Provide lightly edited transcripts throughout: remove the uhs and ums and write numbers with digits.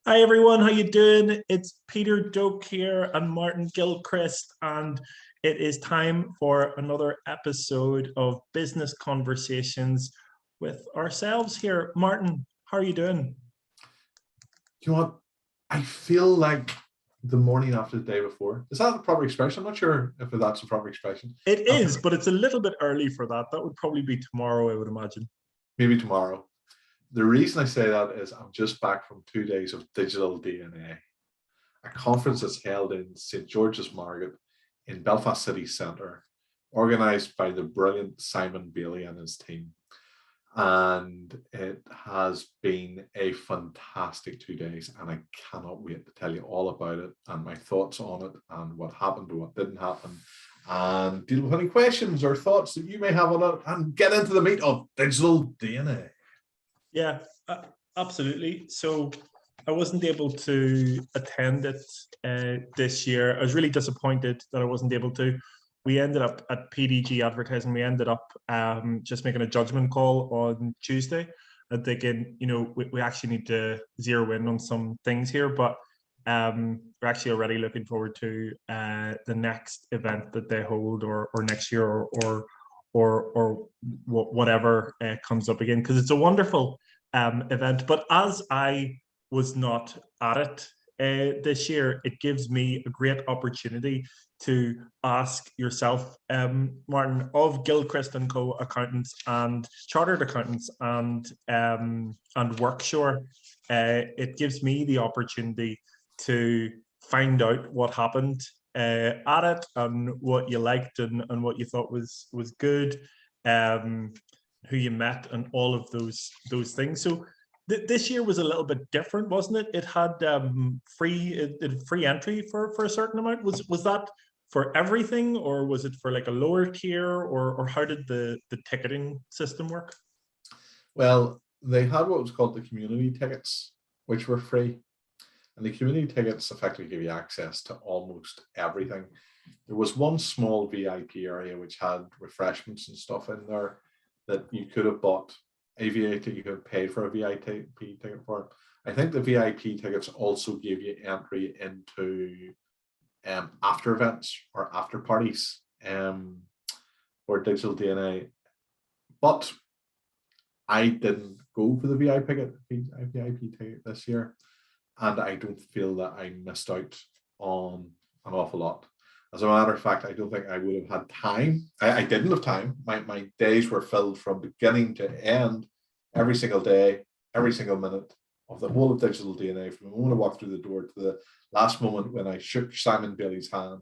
Hi everyone, how you doing? It's Peter Doak here and Martin Gilchrist, and it is time for another episode of Business Conversations with ourselves here. Martin, how are you doing? You know what? I feel like the morning after the day before. Is that a proper expression? I'm not sure if that's a proper expression. It is, After but it's a little bit early for that. That would probably be tomorrow, I would imagine. maybe tomorrow. The reason I say that is I'm just back from 2 days of digital DNA. A conference that's held in St. George's Market in Belfast City Centre, organised by the brilliant Simon Bailey and his team. And it has been a fantastic 2 days, and I cannot wait to tell you all about it and my thoughts on it and what happened or what didn't happen, and deal with any questions or thoughts that you may have on it and get into the meat of digital DNA. Yeah, absolutely. So I wasn't able to attend it this year. I was really disappointed that I wasn't able to. We ended up at PDG Advertising. We ended up just making a judgment call on Tuesday and thinking, we actually need to zero in on some things here, but we're actually already looking forward to the next event that they hold or next year or whatever comes up again, because it's a wonderful event. But as I was not at it this year, it gives me a great opportunity to ask yourself, Martin, of Gilchrist and Co. accountants and chartered accountants and Workshore. It gives me the opportunity to find out what happened at it and what you liked and what you thought was good, who you met, and all of those things. So this year was a little bit different, wasn't it? It had free entry for a certain amount. Was that for everything, or was it for like a lower tier, or how did the ticketing system work? Well, they had what was called the community tickets, which were free. And the community tickets effectively give you access to almost everything. There was one small VIP area which had refreshments and stuff in there that you could have bought a VIP, you could have paid for a VIP ticket for. I think the VIP tickets also gave you entry into after events or after parties for digital DNA. But I didn't go for the VIP ticket this year, and I don't feel that I missed out on an awful lot. As a matter of fact, I don't think I would have had time. I didn't have time. My days were filled from beginning to end, every single day, every single minute of the whole of digital DNA, from the moment I walked through the door to the last moment when I shook Simon Bailey's hand,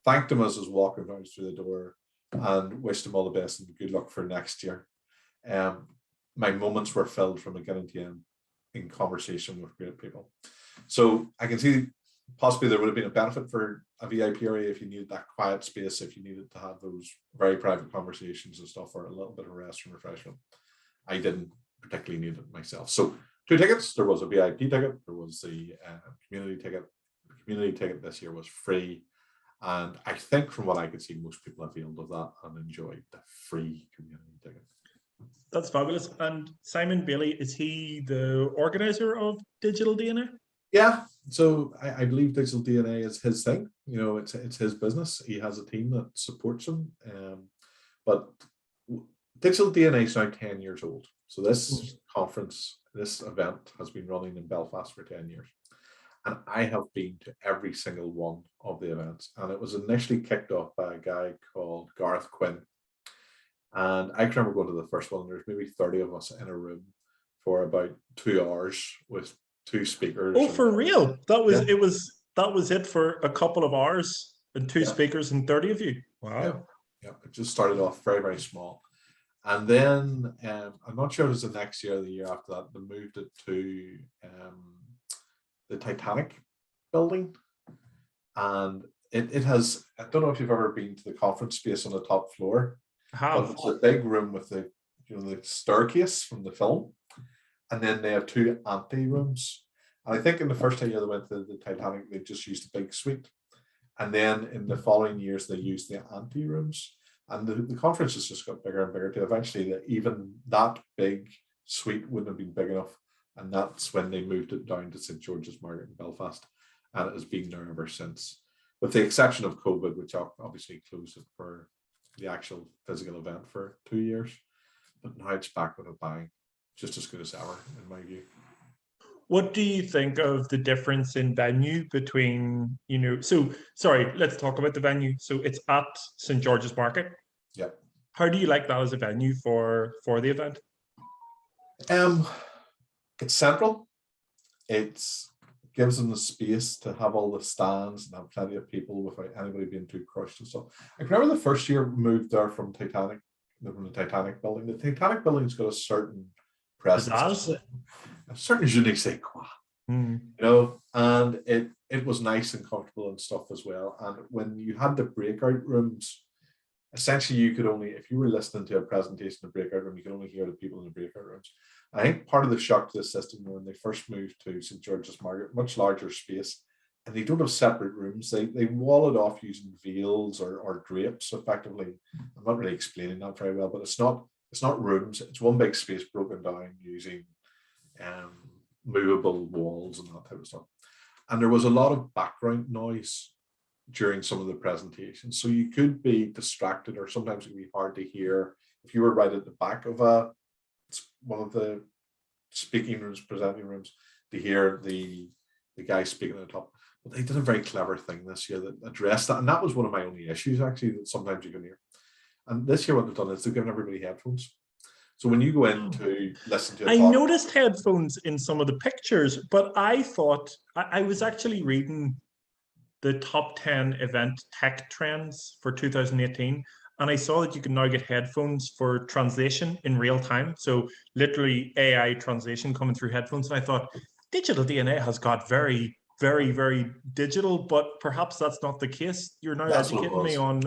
thanked him as I was walking down through the door, and wished him all the best and good luck for next year. My moments were filled from beginning to end in conversation with great people. So I can see possibly there would have been a benefit for a VIP area if you needed that quiet space, if you needed to have those very private conversations and stuff, or a little bit of rest and refreshment. I didn't particularly need it myself. So 2 tickets. There was a VIP ticket. There was the community ticket. The community ticket this year was free. And I think from what I could see, most people availed of that and enjoyed the free community ticket. That's fabulous. And Simon Bailey, is he the organizer of Digital DNA? Yeah, so I believe digital DNA is his thing. It's his business. He has a team that supports him. But digital DNA is now 10 years old. So this conference, this event has been running in Belfast for 10 years. And I have been to every single one of the events. And it was initially kicked off by a guy called Gareth Quinn. And I can remember going to the first one. There's maybe 30 of us in a room for about 2 hours with 2 speakers. Oh, for real? That was it for a couple of hours and 2 speakers and 30 of you. Wow. Yeah. It just started off very, very small. And then I'm not sure if it was the next year or the year after that, they moved it to the Titanic building. And it has, I don't know if you've ever been to the conference space on the top floor. But it's a big room with the staircase from the film, and then they have 2 ante rooms. And I think in the first time they went to the Titanic, they just used the big suite, and then in the following years they used the ante rooms. And the conference has just got bigger and bigger. To eventually, even that big suite wouldn't have been big enough and that's when they moved it down to St George's Market in Belfast, and it has been there ever since, with the exception of COVID, which obviously closed it for the actual physical event for 2 years. But now it's back with a bang, just as good as ever, in my view. What do you think of the difference in venue between, so sorry, let's talk about the venue. So it's at St. George's Market. Yep. How do you like that as a venue for the event? It's central. It gives them the space to have all the stands and have plenty of people without anybody being too crushed and stuff. I can remember the first year we moved there from the Titanic building. The Titanic building's got a certain presence, a certain je ne sais quoi, and it was nice and comfortable and stuff as well. And when you had the breakout rooms, essentially you could only, if you were listening to a presentation in the breakout room, you could only hear the people in the breakout rooms. I think part of the shock to the system when they first moved to St. George's Market, much larger space, and they don't have separate rooms. They wall it off using veils or drapes, effectively. I'm not really explaining that very well, but it's not rooms. It's one big space broken down using movable walls and that type of stuff. And there was a lot of background noise during some of the presentations, so you could be distracted, or sometimes it would be hard to hear if you were right at the back of one of the speaking rooms, presenting rooms, to hear the guy speaking at the top. But they did a very clever thing this year that addressed that, and that was one of my only issues, actually, that sometimes you can hear. And this year what they've done is they've given everybody headphones. So when you go in to listen to a talk, noticed headphones in some of the pictures, but I thought, I was actually reading the top 10 event tech trends for 2018, and I saw that you can now get headphones for translation in real time. So literally AI translation coming through headphones. And I thought, digital DNA has got very, very, very digital, but perhaps that's not the case. You're now educating me on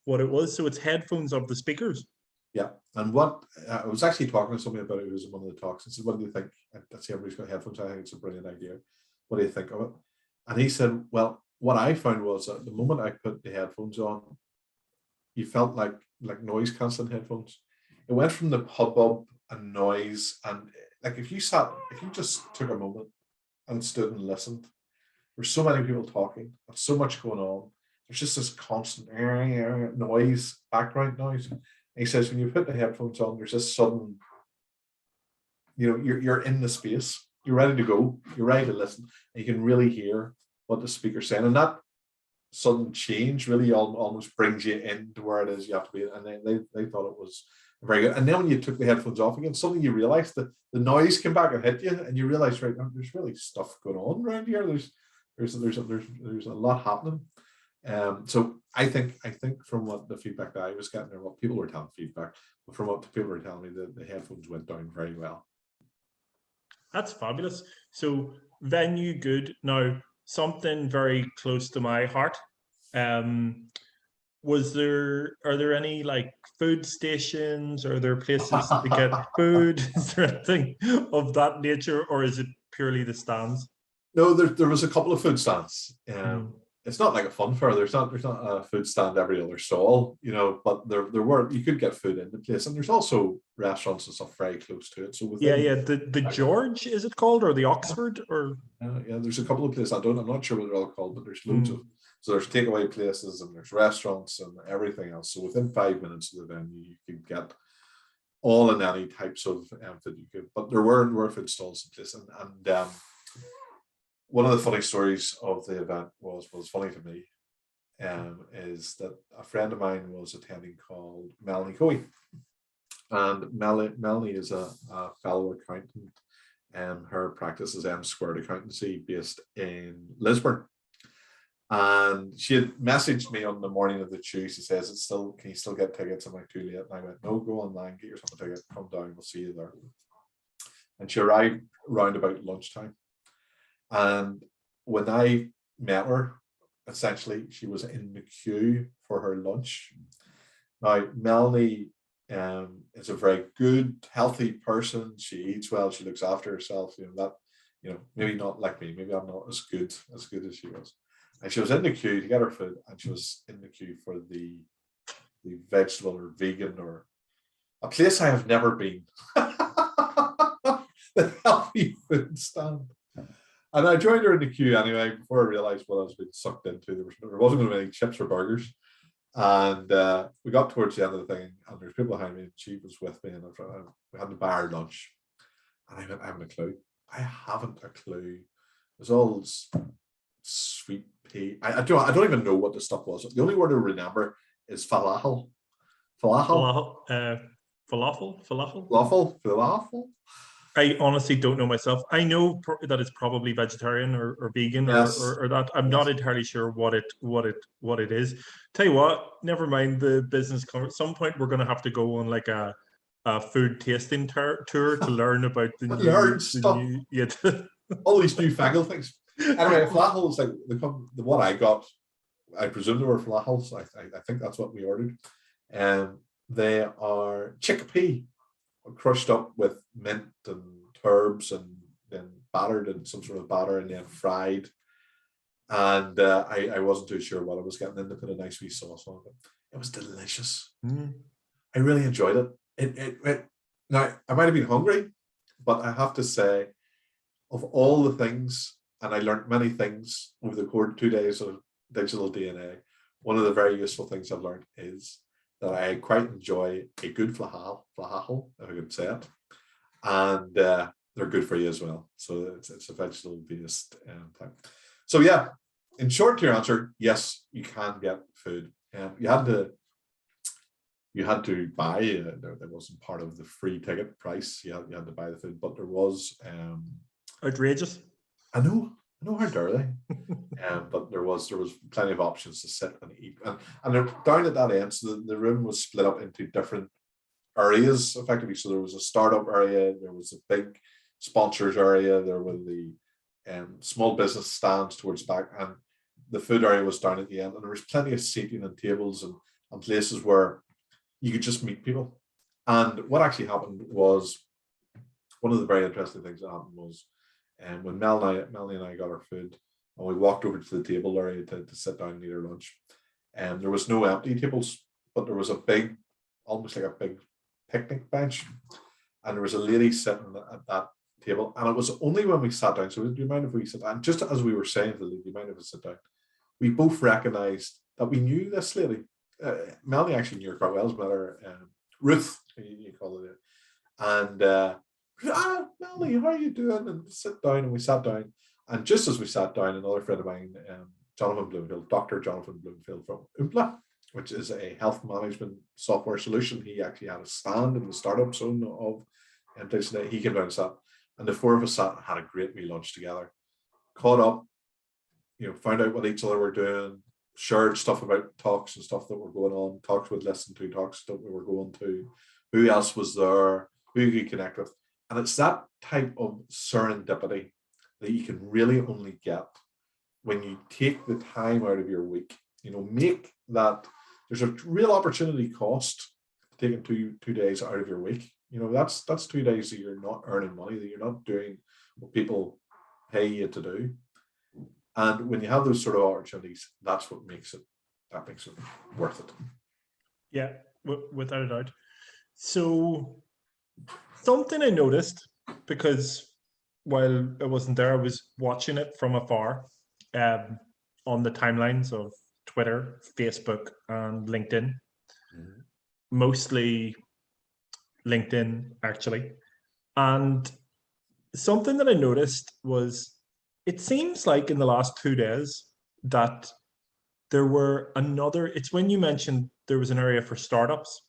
what it was. So it's headphones of the speakers. Yeah, and what I was actually talking to somebody about it, who was in one of the talks. I said, "What do you think?" I see everybody's got headphones. I think it's a brilliant idea. What do you think of it? And he said, "Well, what I found was that the moment I put the headphones on, you felt like noise cancelling headphones. It went from the hubbub and noise, and like if you just took a moment and stood and listened, there's so many people talking, there's so much going on. There's just this constant noise, background noise." And he says, when you put the headphones on, there's this sudden, you're in the space, you're ready to go, you're ready to listen, and you can really hear what the speaker's saying. And that sudden change really almost brings you into where it is you have to be. And they thought it was very good. And then when you took the headphones off again, suddenly you realize that the noise came back and hit you, and you realize, right, there's really stuff going on around here. There's a lot happening. So I think from what the feedback that I was getting, or what people were telling feedback, but from what the people were telling me, the headphones went down very well. That's fabulous. So venue good. Now something very close to my heart. Are there any like food stations? Are there places to get food? Is there anything of that nature, or is it purely the stands? No, there was a couple of food stands. It's not like a fun fair. There's not a food stand every other stall, but there were, you could get food in the place, and there's also restaurants and stuff very close to it. So the George, is it called, or the Oxford, or there's a couple of places. I'm not sure what they're all called, but there's loads of. So there's takeaway places and there's restaurants and everything else. So within 5 minutes of the venue, you could get all and any types of food you could. But there were food stalls in place, and one of the funny stories of the event was funny to me, is that a friend of mine was attending called Melanie Coe. And Melanie is a fellow accountant, and her practice is M Squared Accountancy based in Lisburn. And she had messaged me on the morning of the Tuesday. She says, can you still get tickets? Am I too late? And I went, no, go online, get yourself a ticket, come down, we'll see you there. And she arrived round about lunchtime. And when I met her, essentially, she was in the queue for her lunch. Now, Melanie is a very good, healthy person. She eats well. She looks after herself. Maybe not like me. Maybe I'm not as good as she was. And she was in the queue to get her food, and she was in the queue for the vegetable or vegan or a place I have never been. the healthy food stand. And I joined her in the queue anyway, before I realized what I was being sucked into. There wasn't going to be any chips or burgers. And we got towards the end of the thing, and there's people behind me, and she was with me, and we had to buy her lunch. And I went, I haven't a clue. I haven't a clue. It was all sweet pea. I don't even know what the stuff was. The only word I remember is falafel. Falafel. Falafel. I honestly don't know myself. I know that it's probably vegetarian or vegan, Yes. or that. I'm not entirely sure what it is. Tell you what, never mind the business. At some point, we're going to have to go on like a food tasting tour to learn about the new all these newfangled things. Anyway, falafels, like the one I got, I presume they were falafels. I think that's what we ordered. They are chickpea crushed up with mint and herbs and then battered in some sort of batter and then fried. And I wasn't too sure what I was getting in to put a nice wee sauce on it. It was delicious. I really enjoyed it. It now I might have been hungry, but I have to say, of all the things, and I learned many things over the course of 2 days of digital DNA, one of the very useful things I've learned is that I quite enjoy a good falafel, if I could say it, and they're good for you as well. So it's a vegetable-based thing. So yeah, in short, to your answer, yes, you can get food. You had to buy. There wasn't part of the free ticket price. You had to buy the food, but there was outrageous. I know, how dare they? But there was plenty of options to sit and eat, and they're down at that end. So the room was split up into different areas, effectively. So there was a startup area, there was a big sponsors area, there were the small business stands towards the back, and the food area was down at the end. And there was plenty of seating and tables and places where you could just meet people. And what actually happened was, one of the very interesting things that happened was, when Melanie and I got our food, and we walked over to the table area to sit down and eat our lunch, and there was no empty tables, but there was a big, almost like a big picnic bench, and there was a lady sitting at that table. And it was only when we sat down, so do you mind if we sit down? Just as we were saying to the lady, do you mind if we sit down? We both recognized that we knew this lady. Melanie actually knew her quite well, as a matter, Ruth, you call it. And Melanie, how are you doing? And sit down, and we sat down. And just as we sat down, another friend of mine, Jonathan Bloomfield, Dr. Jonathan Bloomfield from Oomla, which is a health management software solution. He actually had a stand in the startup zone of today. He came down and sat, and the four of us sat and had a great wee lunch together, caught up, found out what each other were doing, shared stuff about talks and stuff that were going on, talks we'd listened to, talks that we were going to, who else was there, who you could connect with. And it's that type of serendipity that you can really only get when you take the time out of your week. Make that, there's a real opportunity cost taking two days out of your week. That's 2 days that you're not earning money, that you're not doing what people pay you to do. And when you have those sort of opportunities, that's what makes it worth it. Yeah, without a doubt. So something I noticed, because while I wasn't there, I was watching it from afar, on the timelines of Twitter, Facebook, and LinkedIn. Mm-hmm. Mostly LinkedIn, actually. And something that I noticed was, it seems like in the last 2 days that there were it's when you mentioned there was an area for startups.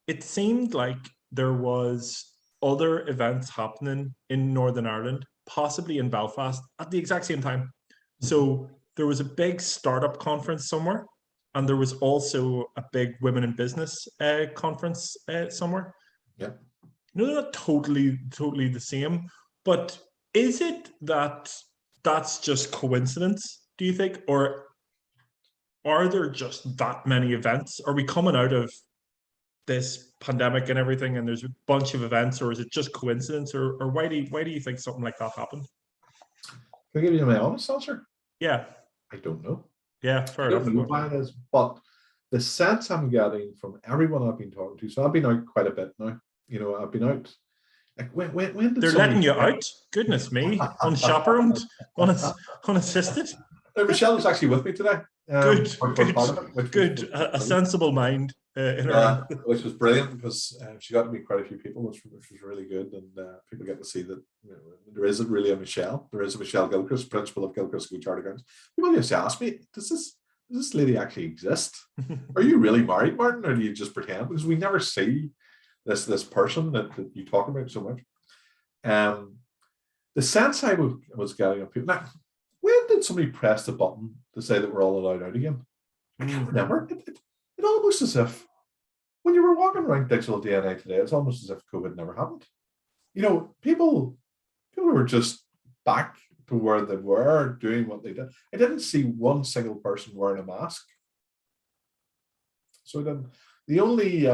It seemed like there was other events happening in Northern Ireland, possibly in Belfast, at the exact same time. So there was a big startup conference somewhere, and there was also a big women in business conference somewhere. Yeah. They're not totally the same, but is it that that's just coincidence, do you think? Or are there just that many events? Are we coming out of this pandemic and everything, and there's a bunch of events, or is it just coincidence, or why do you think something like that happened? Can I give you my honest answer? Yeah. I don't know. Yeah, fair enough. I don't know why it is, but the sense I'm getting from everyone I've been talking to, so I've been out quite a bit now. I've been out Like when did They're somebody letting you out. Goodness me, unchaperoned, unassisted. Michelle was actually with me today. Good, For good, part of it, which good. was A brilliant. sensible mind in Yeah, around. which was brilliant because she got to meet quite a few people, which was really good, and people get to see that there isn't really a Michelle. There is a Michelle Gilchrist, principal of Gilchrist School Charter Accounts. People used to ask me, does this lady actually exist? Are you really married, Martin, or do you just pretend? Because we never see this person that you talk about so much. The sense I was getting of people. Now, when did somebody press the button to say that we're all allowed out again? I can't remember. It almost as if when you were walking around digital DNA today, it's almost as if COVID never happened. People were just back to where they were doing what they did. I didn't see one single person wearing a mask. So then the only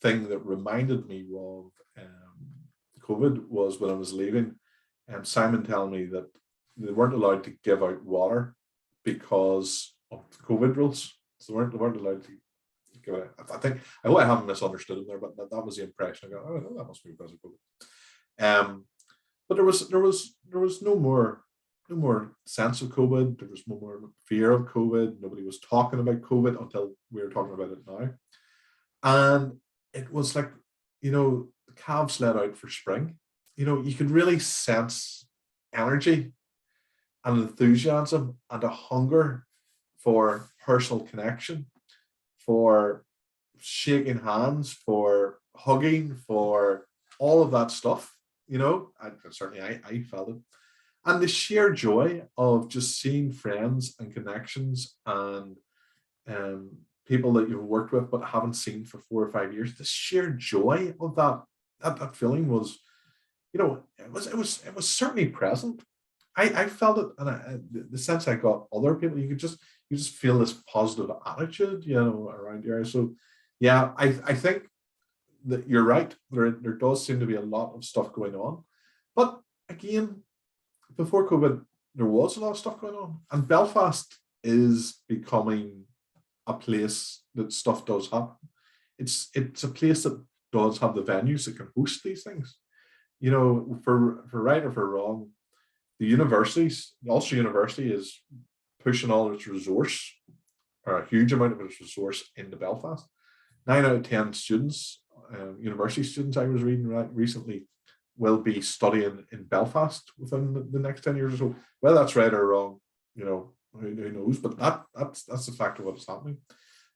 thing that reminded me of COVID was when I was leaving, Simon telling me that they weren't allowed to give out water because of the COVID rules. So they weren't allowed to give it. I hope I haven't misunderstood him there, but that was the impression I got. Oh, that must be because of COVID. But there was no more sense of COVID. There was no more fear of COVID. Nobody was talking about COVID until we were talking about it now. And it was like, the calves let out for spring. You could really sense energy and enthusiasm and a hunger for personal connection, for shaking hands, for hugging, for all of that stuff. Certainly I felt it. And the sheer joy of just seeing friends and connections and people that you've worked with but haven't seen for 4 or 5 years, the sheer joy of that feeling was, it was certainly present. I felt it, and the sense I got other people, you just feel this positive attitude, around here. So, yeah, I think that you're right. There does seem to be a lot of stuff going on, but again, before COVID, there was a lot of stuff going on, and Belfast is becoming a place that stuff does happen. It's a place that does have the venues that can host these things. For right or for wrong, the universities, Ulster University is pushing all its resource, or a huge amount of its resource, into Belfast. 9 out of 10 students, university students I was reading recently, will be studying in Belfast within the next 10 years or so. Whether that's right or wrong, who knows? But that's the fact of what's happening.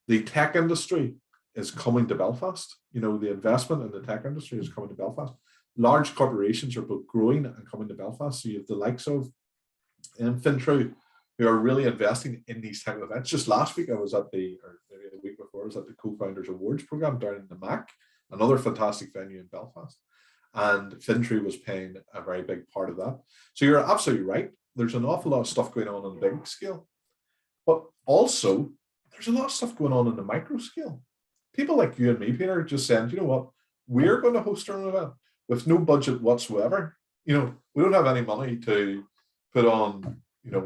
The tech industry is coming to Belfast. The investment in the tech industry is coming to Belfast. Large corporations are both growing and coming to Belfast. So you have the likes of Fintru, who are really investing in these type of events. Just last week, I was at or maybe the week before, I was at the Co-Founders Awards program down in the Mac, another fantastic venue in Belfast. And Fintru was playing a very big part of that. So you're absolutely right. There's an awful lot of stuff going on a big scale. But also, there's a lot of stuff going on the micro scale. People like you and me, Peter, just saying, you know what, we're going to host our own event with no budget whatsoever. We don't have any money to put on,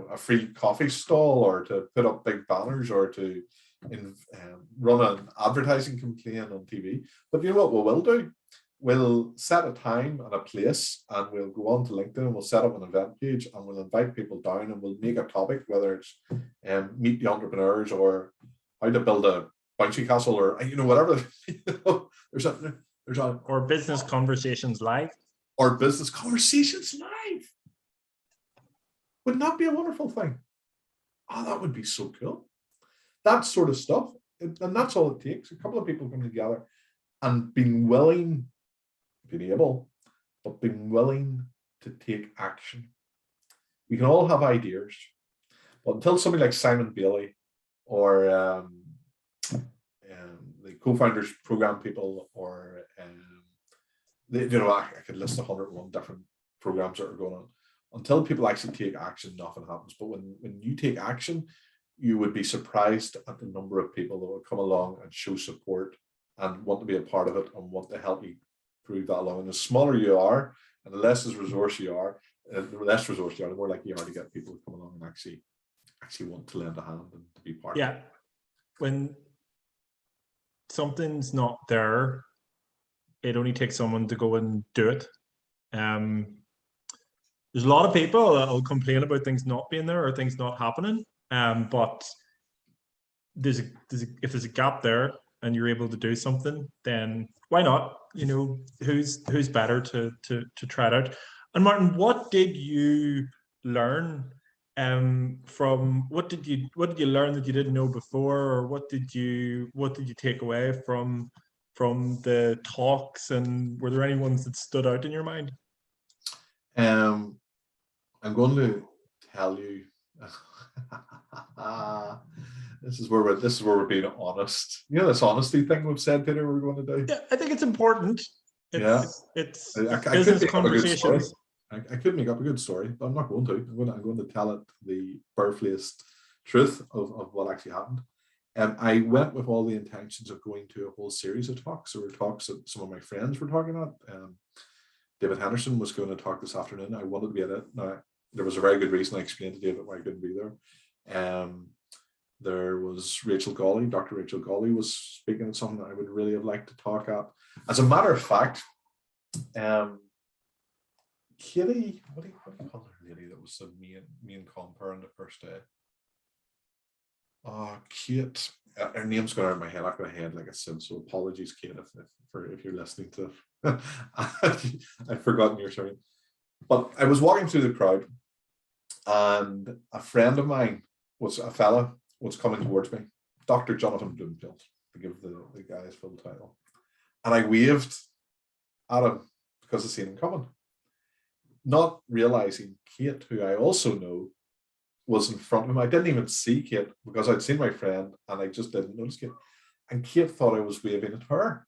a free coffee stall or to put up big banners or to run an advertising campaign on TV. But you know what we will do? We'll set a time and a place, and we'll go on to LinkedIn and we'll set up an event page and we'll invite people down and we'll make a topic, whether it's meet the entrepreneurs or how to build a bouncy castle or whatever. There's a or business conversations live. Or business conversations live. Would not be a wonderful thing. Oh, that would be so cool. That sort of stuff, and that's all it takes. A couple of people coming together and being able to take action. We can all have ideas, but until somebody like Simon Bailey or the co-founders program people, or I could list 101 different programs that are going on. Until people actually take action, nothing happens. But when you take action, you would be surprised at the number of people that will come along and show support and want to be a part of it and want to help you prove that along. And the smaller you are, and the less resource you are, the more likely you are to get people to come along and actually want to lend a hand and to be part of it. When something's not there, it only takes someone to go and do it. There's a lot of people that will complain about things not being there or things not happening. But if there's a gap there and you're able to do something, then why not? Who's better to try it out? And Martin, what did you learn from what did you learn that you didn't know before, or what did you take away from the talks, and were there any ones that stood out in your mind? I'm going to tell you. This is where we're being honest. This honesty thing we've said, Peter, we're going to do. Yeah, I think it's important. It's I business could make conversations. I could make up a good story, but I'm not going to. I'm going to tell it the barefaced truth of what actually happened. I went with all the intentions of going to a whole series of talks. There were talks that some of my friends were talking about. David Henderson was going to talk this afternoon. I wanted to be at it. Now, there was a very good reason I explained to David why I couldn't be there. There was Rachel Gawley. Dr. Rachel Gawley was speaking at something that I would really have liked to talk at. As a matter of fact, Katie, what do you call her lady that was the main compere on the first day? Kate. Her name's going out of my head. I've got a head like a sim, so apologies, Kate, if you're listening to it. I've forgotten your surname. But I was walking through the crowd, and a friend of mine was coming towards me, Dr. Jonathan Bloomfield, to give the guy his full title. And I waved at him because I seen him coming, not realizing Kate, who I also know, was in front of him. I didn't even see Kate because I'd seen my friend and I just didn't notice Kate. And Kate thought I was waving at her.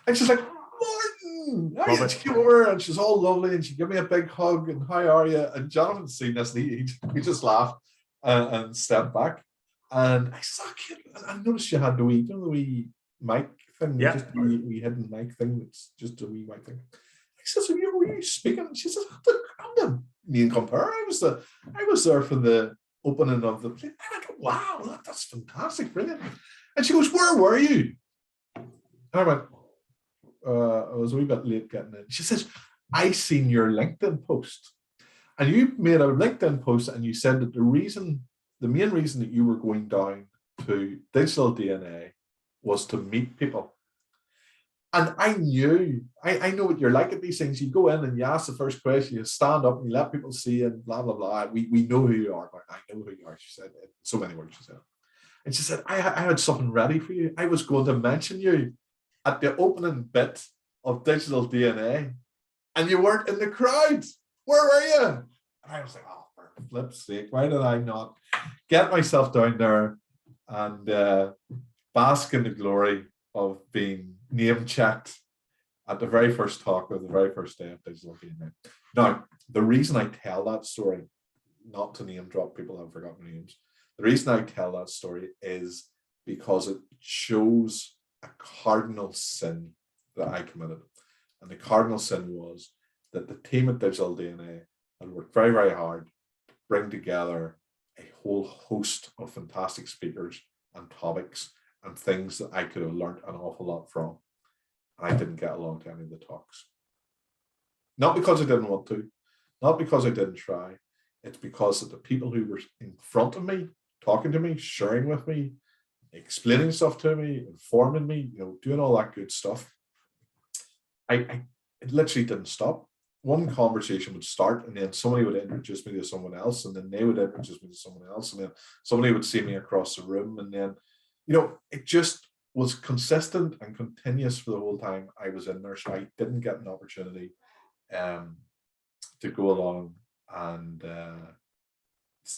And she's like, Martin! And she came over and she's all lovely and she gave me a big hug and how are you? And Jonathan's seen this and he just laughed and stepped back. And I said, Kate, I noticed you had the wee mic thing, just a wee hidden mic thing that's just a wee mic thing. I said, so were you speaking? She says, I'm the main compere. I was there for the opening of the play. And I go, wow, that's fantastic, brilliant. And she goes, where were you? And I went, I was a wee bit late getting in. She says, I seen your LinkedIn post. And you made a LinkedIn post and you said that the main reason that you were going down to Digital DNA was to meet people. And I knew, I know what you're like at these things. You go in and you ask the first question, you stand up and you let people see and blah, blah, blah. We know who you are. I know who you are, she said. In so many words, she said. And she said, I had something ready for you. I was going to mention you at the opening bit of Digital DNA. And you weren't in the crowd. Where were you? And I was like, oh, for flip's sake, why did I not get myself down there and bask in the glory of being name checked at the very first talk of the very first day of Digital DNA. Now, the reason I tell that story, not to name drop people who have forgotten names, the reason I tell that story is because it shows a cardinal sin that I committed. And the cardinal sin was that the team at Digital DNA had worked very, very hard to bring together a whole host of fantastic speakers and topics and things that I could have learned an awful lot from. And I didn't get along to any of the talks. Not because I didn't want to, not because I didn't try. It's because of the people who were in front of me, talking to me, sharing with me, explaining stuff to me, informing me, doing all that good stuff. It literally didn't stop. One conversation would start and then somebody would introduce me to someone else and then they would introduce me to someone else and then somebody would see me across the room and then it just was consistent and continuous for the whole time I was in there. So I didn't get an opportunity to go along and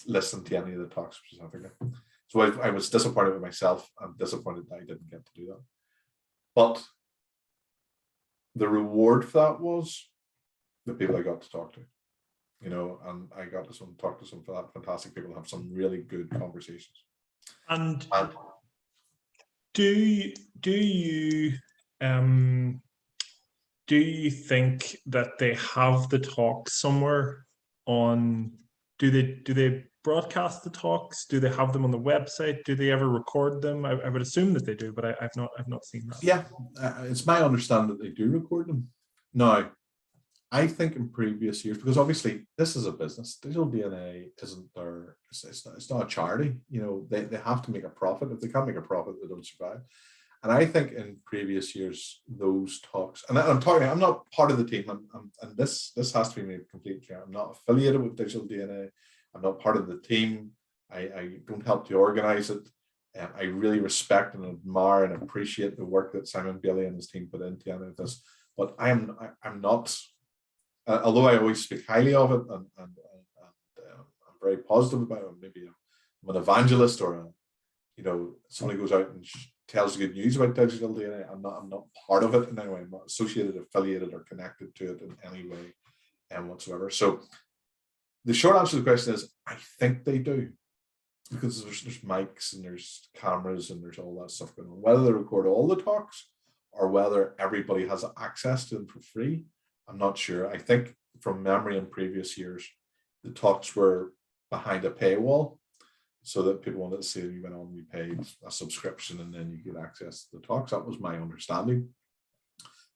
listen to any of the talks specifically. So I was disappointed with myself. I'm disappointed that I didn't get to do that. But the reward for that was the people I got to talk to, and I got to talk to some fantastic people and have some really good conversations. And do you think that they have the talk somewhere on? Do they broadcast the talks? Do they have them on the website? Do they ever record them? I would assume that they do, but I've not seen that. Yeah, it's my understanding that they do record them. Now, I think in previous years, because obviously this is a business, Digital DNA isn't their, it's not a charity. You know, they have to make a profit. If they can't make a profit, they don't survive. And I think in previous years, those talks, and I'm not part of the team, and this has to be made completely clear. I'm not affiliated with Digital DNA. I'm not part of the team. I don't help to organize it. I really respect and admire and appreciate the work that Simon Bailey and his team put into any of this. But I'm not, although I always speak highly of it, and I'm very positive about it. Maybe I'm an evangelist, or somebody goes out and tells good news about Digital DNA. I'm not part of it in any way. I'm not associated, affiliated, or connected to it in any way whatsoever. So the short answer to the question is, I think they do, because there's mics and there's cameras and there's all that stuff going on. Whether they record all the talks or whether everybody has access to them for free, I'm not sure. I think from memory in previous years, the talks were behind a paywall, so that people wanted to see that you went on, you paid a subscription, and then you get access to the talks. That was my understanding.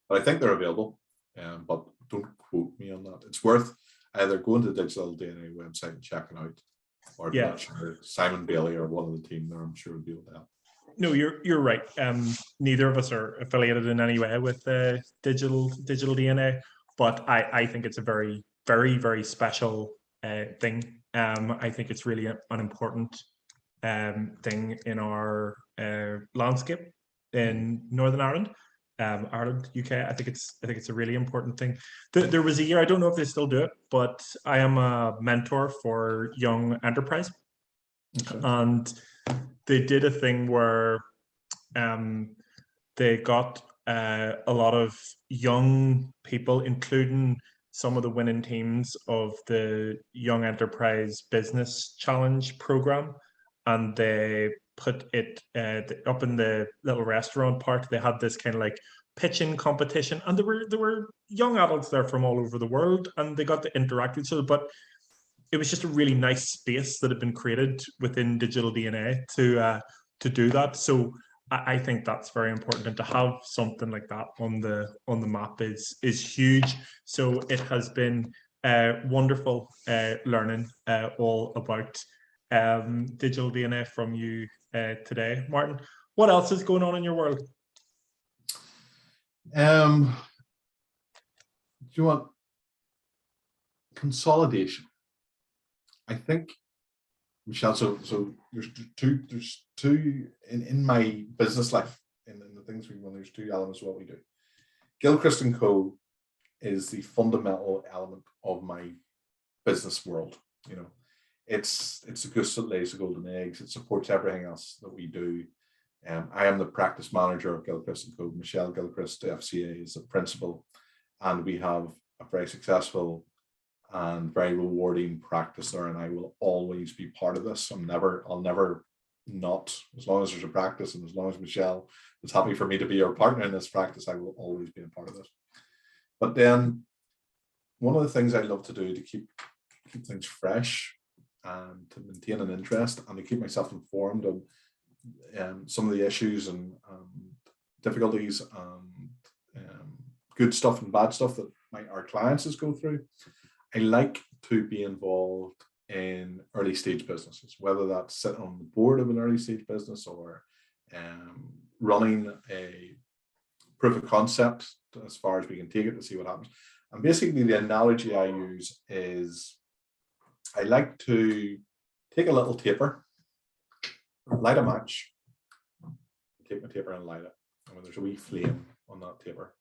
But I think they're available, but don't quote me on that. It's worth either going to the Digital DNA website and checking out, or Yeah. not sure, Simon Bailey or one of the team there, I'm sure would be able to help. No, you're right. Neither of us are affiliated in any way with Digital DNA, but I think it's a very, very, very special thing. I think it's really an important thing in our landscape in Northern Ireland, Ireland, UK. I think it's a really important thing. There was a year, I don't know if they still do it, but I am a mentor for young enterprise, Okay. and they did a thing where they got a lot of young people, including some of the winning teams of the Young Enterprise Business Challenge program, and they put it up in the little restaurant part. They had this kind of like pitching competition, and there were young adults there from all over the world, and they got to interact with each other. But it was just a really nice space that had been created within Digital DNA to do that. So I think that's very important, and to have something like that on the map is huge. So it has been wonderful learning all about Digital DNA from you today, Martin. What else is going on in your world? Do you want consolidation? I think, Michelle, so there's two in my business life, in the things we run, there's two elements of what we do. Gilchrist and Co. is the fundamental element of my business world. It's the goose that lays the golden eggs. It supports everything else that we do. I am the practice manager of Gilchrist and Co. Michelle Gilchrist, the FCA, is the principal, and we have a very successful and very rewarding practice there, and I will always be part of this. I'll never not, as long as there's a practice, and as long as Michelle is happy for me to be your partner in this practice, I will always be a part of this. But then one of the things I love to do to keep things fresh and to maintain an interest and to keep myself informed of some of the issues and difficulties and good stuff and bad stuff that our clients go through, I like to be involved in early stage businesses, whether that's sitting on the board of an early stage business or running a proof of concept as far as we can take it to see what happens. And basically the analogy I use is I like to take a little taper, light a match, take my taper and light it. And when there's a wee flame on that taper,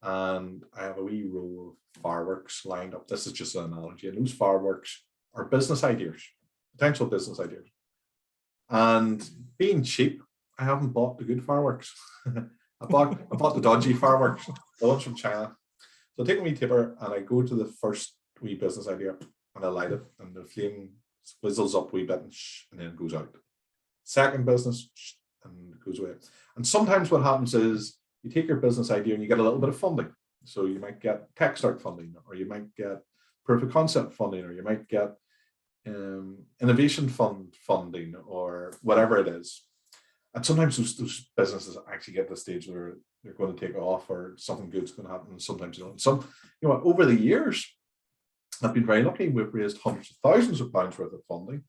and I have a wee row of fireworks lined up. This is just an analogy. And those fireworks are business ideas, potential business ideas. And being cheap, I haven't bought the good fireworks. I bought the dodgy fireworks, the ones from China. So I take a wee taper and I go to the first wee business idea and I light it, and the flame whizzles up a wee bit and then it goes out. Second business, and it goes away. And sometimes what happens is you take your business idea and you get a little bit of funding. So you might get tech start funding, or you might get proof of concept funding, or you might get innovation funding or whatever it is. And sometimes those businesses actually get to the stage where they're going to take off or something good's going to happen. And sometimes they don't. Some, over the years, I've been very lucky. We've raised hundreds of thousands of pounds worth of funding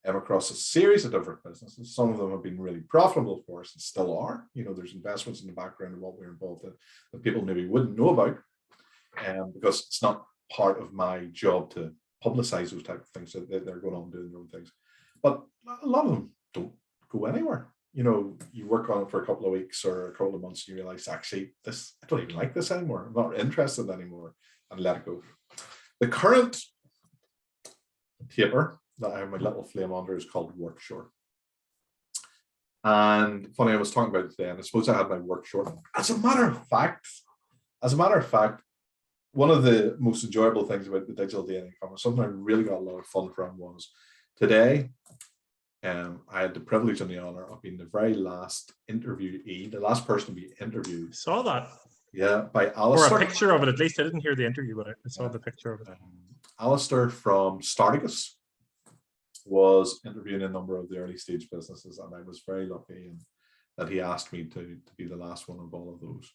across a series of different businesses. Some of them have been really profitable for us and still are. There's investments in the background of what we're involved in that people maybe wouldn't know about, because it's not part of my job to publicize those type of things. That they're going on doing their own things. But a lot of them don't go anywhere. You work on it for a couple of weeks or a couple of months, and you realize, actually, I don't even like this anymore. I'm not interested anymore, and let it go. The current paper that I have my little flame under is called Work Short. And funny, I was talking about it today, and I suppose I had my work short. As a matter of fact, one of the most enjoyable things about the digital DNA conference, something I really got a lot of fun from, was today. I had the privilege and the honor of being the very last interviewee, the last person to be interviewed. Saw that. Yeah, by Alistair. Or a picture of it, at least. I didn't hear the interview, but I saw the picture of it. Alistair from Starticus was interviewing a number of the early stage businesses, and I was very lucky that he asked me to be the last one of all of those.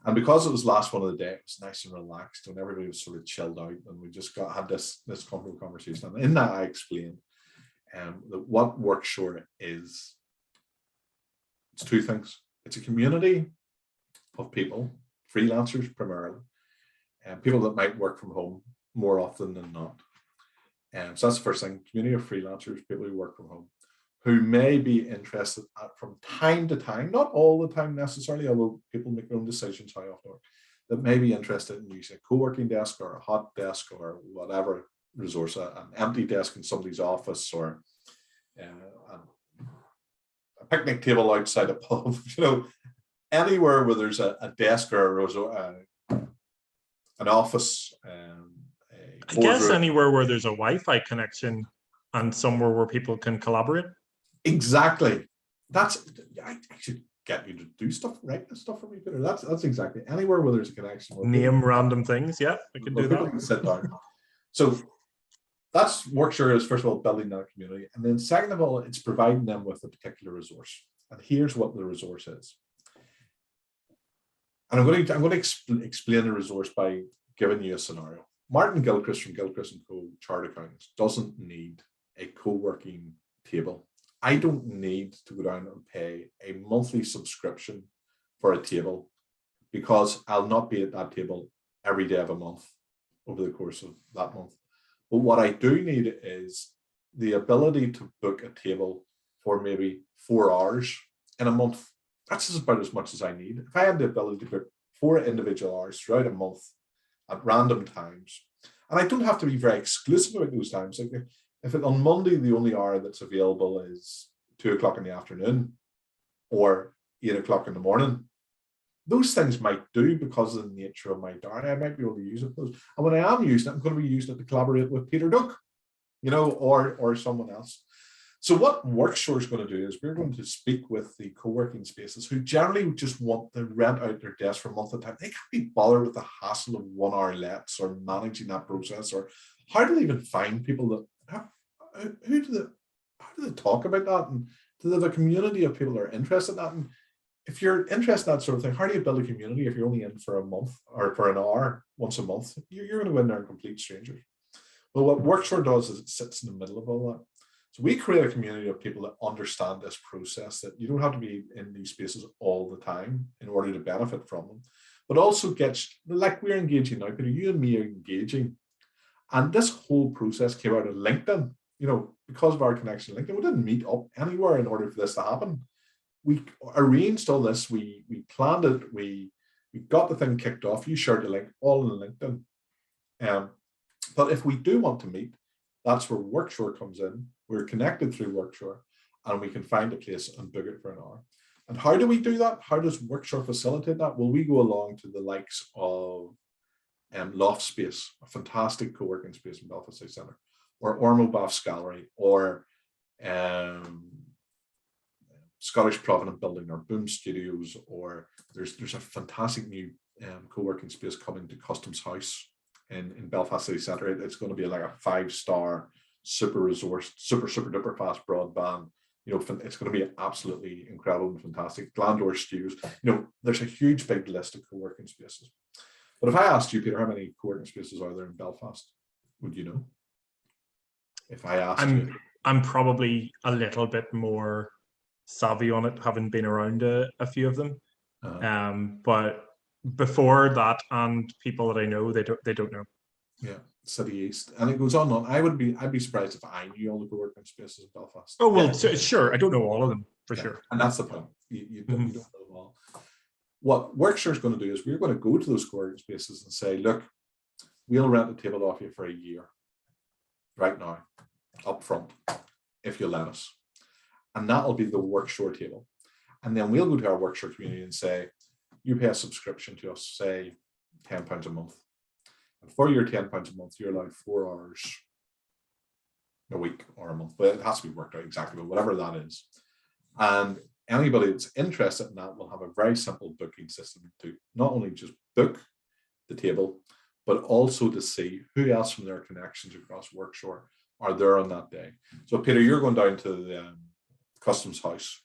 And because it was the last one of the day, it was nice and relaxed, and everybody was sort of chilled out, and we just had this comfortable conversation. And in that, I explained that what Work Short is. It's two things. It's a community of people, freelancers primarily, and people that might work from home more often than not. So that's the first thing, community of freelancers, people who work from home, who may be interested from time to time, not all the time necessarily, although people make their own decisions how often, that may be interested in using a co-working desk or a hot desk or whatever resource, an empty desk in somebody's office, or a picnic table outside a pub, anywhere where there's a desk or an office. I guess anywhere where there's a Wi-Fi connection and somewhere where people can collaborate. Exactly. I should get you to do stuff, write this stuff for me, Peter. That's exactly anywhere where there's a connection. Name random things. Yeah, we can do that. Can sit down. So that's Work Short is, first of all, building that community, and then second of all, it's providing them with a particular resource. And here's what the resource is. And I'm going to explain the resource by giving you a scenario. Martin Gilchrist from Gilchrist & Co. Chartered Accountants doesn't need a co-working table. I don't need to go down and pay a monthly subscription for a table, because I'll not be at that table every day of a month over the course of that month. But what I do need is the ability to book a table for maybe 4 hours in a month. That's about as much as I need. If I had the ability to book 4 individual hours throughout a month at random times, and I don't have to be very exclusive about those times. Like if on Monday the only hour that's available is 2 o'clock in the afternoon or 8 o'clock in the morning, those things might do because of the nature of my diary. I might be able to use it. And when I am using it, I'm going to be using it to collaborate with Peter Doak, or someone else. So what Work Short is going to do is we're going to speak with the co-working spaces who generally just want to rent out their desk for a month at a time. They can't be bothered with the hassle of 1 hour lets or managing that process, or how do they even find people that, how do they talk about that? And do they have a community of people that are interested in that? And if you're interested in that sort of thing, how do you build a community if you're only in for a month or for an hour once a month? You're going to go in there and complete strangers. Well, what Work Short does is it sits in the middle of all that. So we create a community of people that understand this process, that you don't have to be in these spaces all the time in order to benefit from them, but also gets, like we're engaging now, Peter, you and me are engaging. And this whole process came out of LinkedIn, because of our connection to LinkedIn. We didn't meet up anywhere in order for this to happen. We arranged all this, we planned it, we got the thing kicked off, you shared the link, all in LinkedIn. But if we do want to meet, that's where Work Short comes in. We're connected through Work Short, and we can find a place and book it for an hour. And how do we do that? How does Work Short facilitate that? Well, we go along to the likes of Loft Space, a fantastic co-working space in Belfast City Centre, or Ormo Baths Gallery, or Scottish Provident Building, or Boom Studios, or there's a fantastic new co-working space coming to Customs House in Belfast City Centre. It's going to be like a 5-star super resourced, super duper fast broadband. It's going to be absolutely incredible and fantastic. Glandor stews. There's a huge big list of co-working spaces. But if I asked you, Peter, how many co-working spaces are there in Belfast, would you know? If I asked you, I'm probably a little bit more savvy on it, having been around a few of them. But before that, and people that I know, they don't know. Yeah, City East, and it goes on and on. I'd be surprised if I knew all the co-working spaces in Belfast. Oh well, sure. I don't know all of them for sure, and that's the point. You don't know them all. What Workshare is going to do is we're going to go to those co-working spaces and say, look, we'll rent the table off you for a year, right now, up front, if you let us, and that'll be the Workshare table. And then we'll go to our Workshare community and say, you pay a subscription to us, say £10 a month. And for your £10 a month, you're allowed 4 hours a week or a month, but it has to be worked out exactly, but whatever that is. And anybody that's interested in that will have a very simple booking system to not only just book the table, but also to see who else from their connections across Workshare are there on that day. So Peter, you're going down to the customs house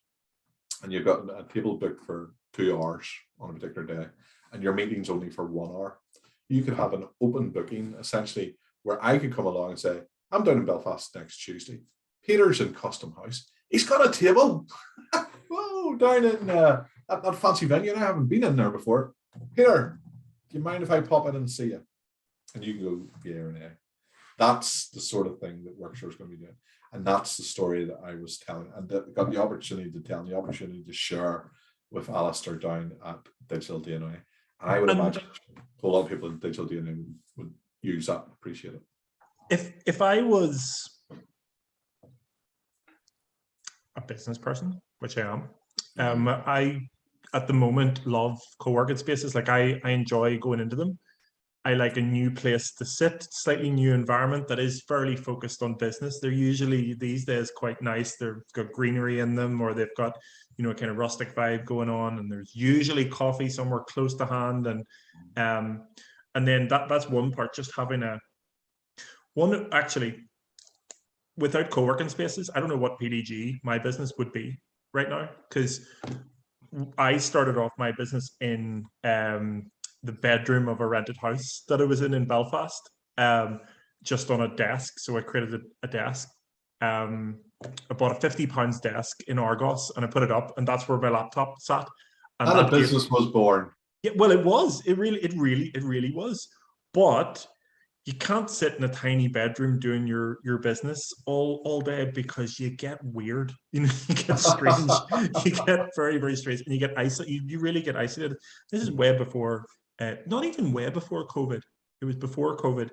and you've got a table booked for 2 hours on a particular day, and your meeting's only for 1 hour. You could have an open booking essentially where I could come along and say, I'm down in Belfast next Tuesday. Peter's in Custom House. He's got a table. Whoa, down in that fancy venue. I haven't been in there before. Peter, do you mind if I pop in and see you? And you can go, yeah or nay. That's the sort of thing that Workshare is going to be doing. And that's the story that I was telling, and that got the opportunity to tell, and the opportunity to share with Alistair down at Digital DNA. And I would imagine a lot of people in Digital DNA would use that and appreciate it. If I was a business person, which I am, I at the moment love co-working spaces. Like I enjoy going into them. I like a new place to sit, slightly new environment that is fairly focused on business. They're usually these days quite nice. They've got greenery in them, or they've got, a kind of rustic vibe going on, and there's usually coffee somewhere close to hand. And then that's one part, just having one actually, without co-working spaces, I don't know what PDG my business would be right now, because I started off my business in the bedroom of a rented house that I was in Belfast, just on a desk. So I created a desk. I bought a £50 desk in Argos and I put it up, and that's where my laptop sat. And a business was born. Yeah, well, it was. It really was. But you can't sit in a tiny bedroom doing your business all day, because you get weird. You get strange. You get very, very strange, and you get isolated. You really get isolated. This is way before, not even way before COVID. It was before COVID.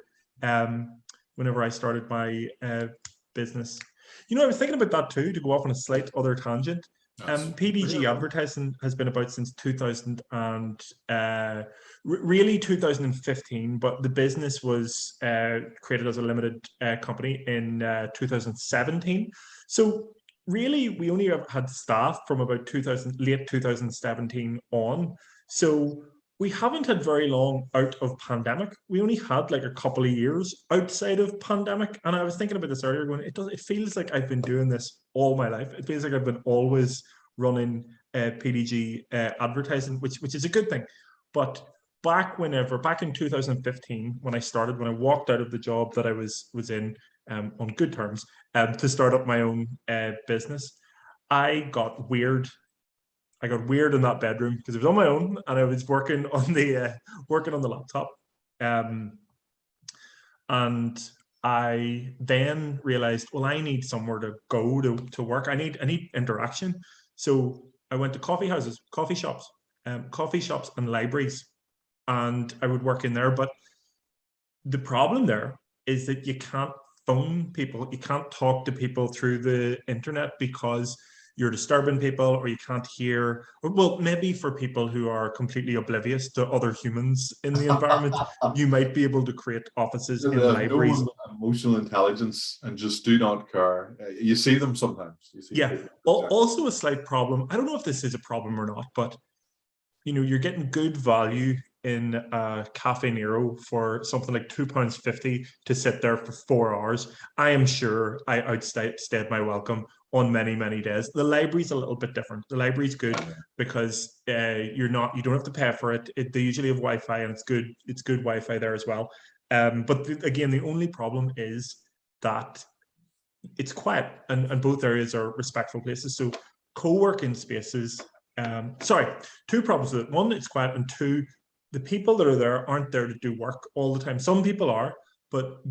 Whenever I started my business, I was thinking about that too. To go off on a slight other tangent. PDG advertising has been about since 2000 and really 2015, but the business was created as a limited company in 2017. So really, we only had staff from about late 2017 on. So we haven't had very long out of pandemic. We only had like a couple of years outside of pandemic. And I was thinking about this earlier, going, it feels like I've been doing this all my life. It feels like I've been always running PDG advertising, which is a good thing. But back in 2015, when I walked out of the job that I was in on good terms to start up my own business, I got weird in that bedroom because it was on my own and I was working on the laptop. And I then realized, well, I need somewhere to go to work. I need interaction. So I went to coffee shops and libraries, and I would work in there. But the problem there is that you can't phone people. You can't talk to people through the internet because you're disturbing people, or you can't hear, well, maybe for people who are completely oblivious to other humans in the environment, you might be able to create offices in libraries. No emotional intelligence and just do not care. You see them sometimes. Yeah. Also a slight problem. I don't know if this is a problem or not, but you're getting good value in a Cafe Nero for something like £2.50 to sit there for 4 hours, I am sure I outstayed my welcome on many, many days. The library's a little bit different. The library's good because you don't have to pay for it. They usually have Wi-Fi, and it's good Wi-Fi there as well. But again, the only problem is that it's quiet, and both areas are respectful places. So co-working spaces, sorry, two problems with it. One, it's quiet, and two, the people that are there aren't there to do work all the time. Some people are, but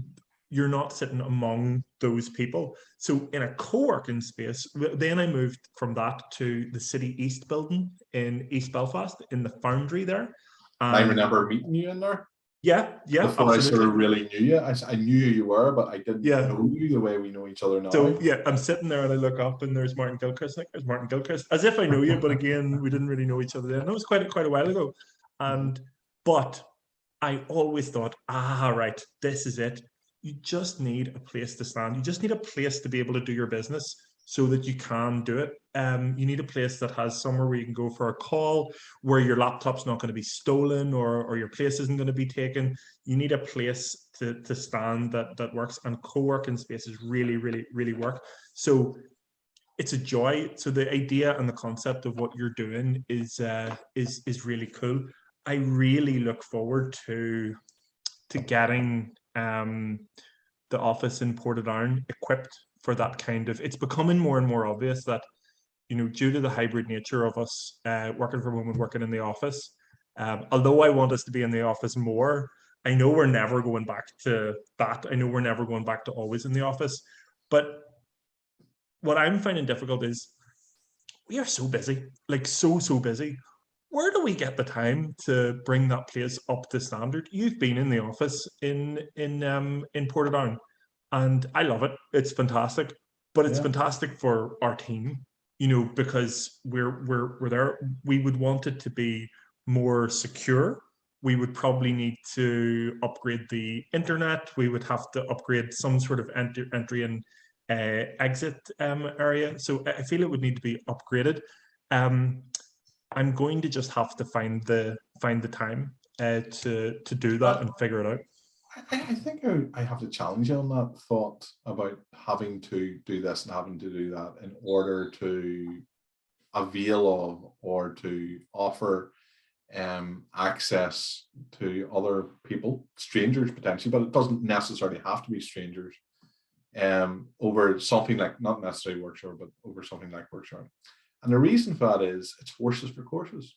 you're not sitting among those people. So in a co-working space, then I moved from that to the City East building in East Belfast, in the Foundry there. I remember meeting you in there. Yeah, Before absolutely. I sort of really knew you. I knew who you were, but I didn't Yeah. know you the way we know each other now. So yeah, I'm sitting there and I look up and there's Martin Gilchrist. Like, there's Martin Gilchrist, as if I knew you, but again, we didn't really know each other then. That was quite a while ago. But I always thought, right, this is it. You just need a place to stand. You just need a place to be able to do your business so that you can do it. You need a place that has somewhere where you can go for a call, where your laptop's not going to be stolen or your place isn't going to be taken. You need a place to stand that works, and co-working spaces really, really, really work. So it's a joy. So the idea and the concept of what you're doing is really cool. I really look forward to getting the office in Portadown equipped for that kind of. It's becoming more and more obvious that, due to the hybrid nature of us working from home and working in the office, although I want us to be in the office more, I know we're never going back to that. I know we're never going back to always in the office. But what I'm finding difficult is we are so busy, like so busy. Where do we get the time to bring that place up to standard? You've been in the office in Portadown, and I love it. It's fantastic, but it's fantastic for our team, because we're there. We would want it to be more secure. We would probably need to upgrade the internet. We would have to upgrade some sort of entry and exit area. So I feel it would need to be upgraded. I'm going to just have to find the time to do that and figure it out. I think I have to challenge you on that thought about having to do this and having to do that in order to avail of or to offer access to other people, strangers potentially, but it doesn't necessarily have to be strangers, over something like, not necessarily Workshare, but over something like Workshare. And the reason for that is it's horses for courses.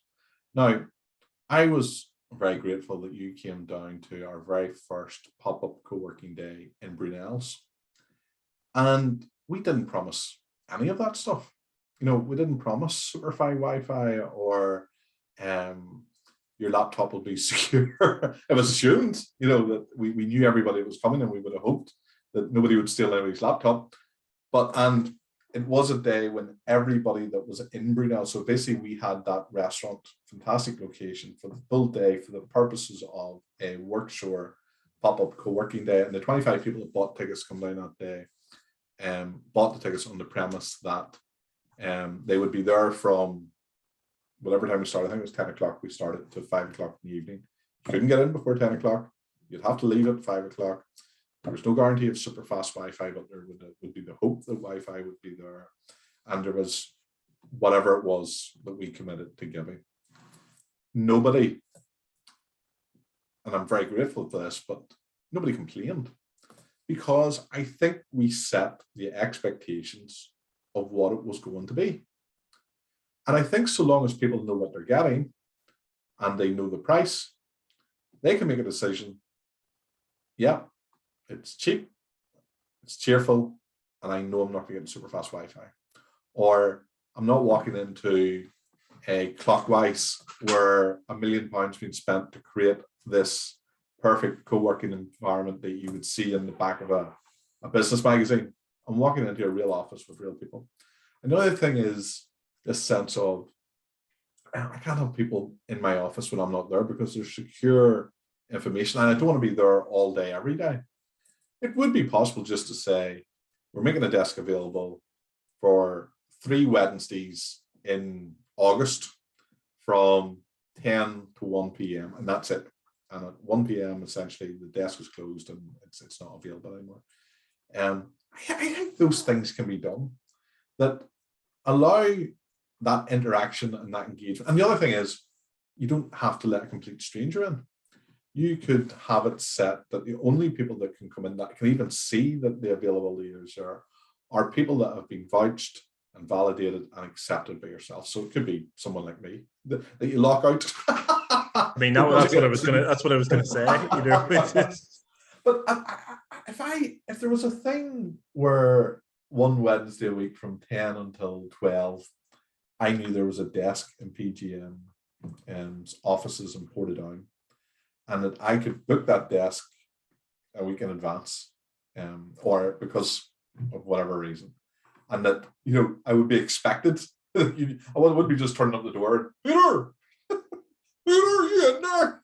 Now, I was very grateful that you came down to our very first pop-up co-working day in Brunel's. And we didn't promise any of that stuff. We didn't promise Superfi Wi-Fi or your laptop will be secure. It was assumed, that we knew everybody was coming, and we would have hoped that nobody would steal anybody's laptop. And it was a day when everybody that was in Brunel, so basically we had that restaurant, fantastic location for the full day for the purposes of a Workshare pop-up co-working day. And the 25 people that bought tickets come down that day, bought the tickets on the premise that they would be there from whatever time we started. I think it was 10 o'clock we started to 5 o'clock in the evening. You couldn't get in before 10 o'clock. You'd have to leave at 5 o'clock. There was no guarantee of super fast Wi-Fi, but there would be the hope that Wi-Fi would be there. And there was whatever it was that we committed to giving. Nobody, and I'm very grateful for this, but nobody complained, because I think we set the expectations of what it was going to be. And I think so long as people know what they're getting and they know the price, they can make a decision. Yeah, it's cheap, it's cheerful, and I know I'm not going to get super fast Wi-Fi. Or I'm not walking into a Clockwise where £1 million being spent to create this perfect co-working environment that you would see in the back of a business magazine. I'm walking into a real office with real people. Another thing is this sense of, I can't have people in my office when I'm not there because there's secure information, and I don't want to be there all day, every day. It would be possible just to say, we're making a desk available for 3 Wednesdays in August from 10 to 1 p.m. and that's it. And at 1 p.m. essentially the desk is closed and it's not available anymore. I think those things can be done that allow that interaction and that engagement. And the other thing is, you don't have to let a complete stranger in. You could have it set that the only people that can come in, that can even see that the available leaders are people that have been vouched and validated and accepted by yourself. So it could be someone like me that you lock out. I mean, that's what I was gonna say. You know, but if there was a thing where one Wednesday a week from 10 until 12, I knew there was a desk in PGM and offices in Portadown, and that I could book that desk a week in advance, or because of whatever reason, and that I would be expected. I wouldn't be just turning up the door, Peter, you in there?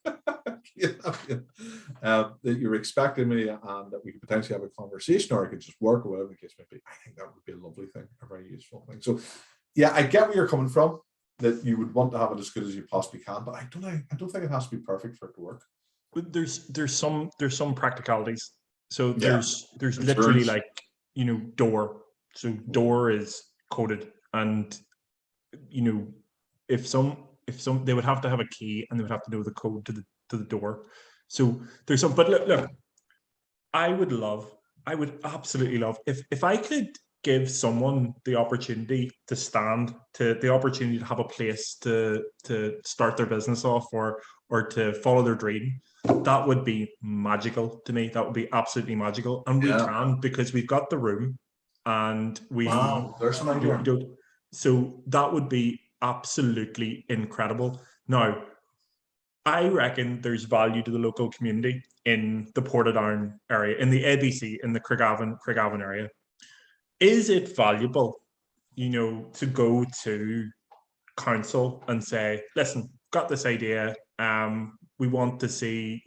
That you're expecting me, and that we could potentially have a conversation, or I could just work, or whatever the case may be. I think that would be a lovely thing, a very useful thing. So, yeah, I get where you're coming from. That you would want to have it as good as you possibly can, but I don't think it has to be perfect for it to work. But there's some practicalities. So there's Insurance. literally like door. So door is coded, and if some they would have to have a key and they would have to know the code to the door. So there's some. But look, I would absolutely love if I could give someone the opportunity to the opportunity to have a place to start their business off or to follow their dream. That would be magical to me. That would be absolutely magical. And we can, because we've got the room and there's an idea. So that would be absolutely incredible. Now, I reckon there's value to the local community in the Portadown area, in the ABC, in the Craigavon area. Is it valuable, to go to council and say, listen, got this idea. We want to see,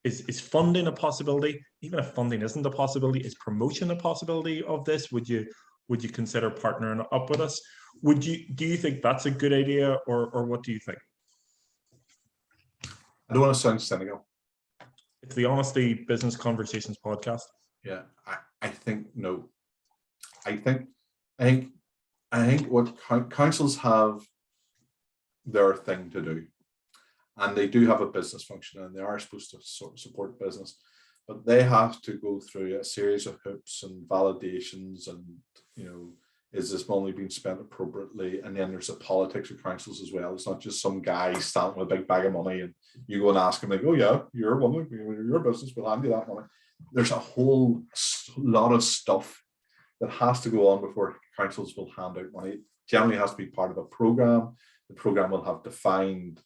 is funding a possibility? Even if funding isn't a possibility, is promotion a possibility of this? Would you consider partnering up with us? Do you think that's a good idea, or what do you think? I don't want to sound cynical. It's the Honesty Business Conversations podcast. Yeah, I think no. I think what councils have their thing to do, and they do have a business function, and they are supposed to support business, but they have to go through a series of hoops and validations, and is this money being spent appropriately? And then there's the politics of councils as well. It's not just some guy standing with a big bag of money and you go and ask him like, oh yeah, you're one, your business, we'll hand you that money. There's a whole lot of stuff that has to go on before councils will hand out money. It generally has to be part of a program. The program will have defined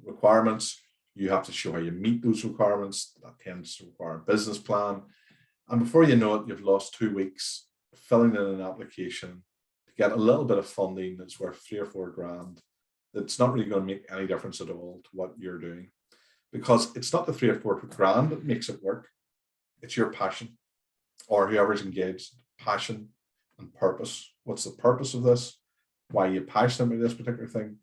requirements. You have to show how you meet those requirements. That tends to require a business plan. And before you know it, you've lost 2 weeks filling in an application to get a little bit of funding that's worth 3 or 4 grand. That's not really going to make any difference at all to what you're doing, because it's not the 3 or 4 grand that makes it work. It's your passion, or whoever's engaged, passion and purpose. What's the purpose of this? Why are you passionate about this particular thing?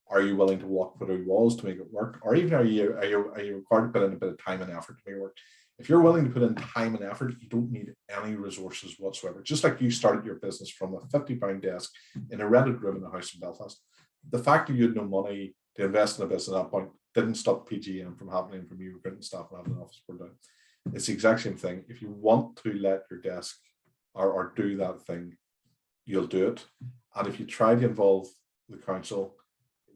Are you willing to walk through walls to make it work? Or even are you required to put in a bit of time and effort to make it work? If you're willing to put in time and effort, you don't need any resources whatsoever. Just like you started your business from a £50 desk in a rented room in a house in Belfast. The fact that you had no money to invest in a business at that point didn't stop PGM from happening, from you recruiting staff and having an office for down. It's the exact same thing. If you want to let your desk or do that thing, you'll do it. And if you try to involve the council,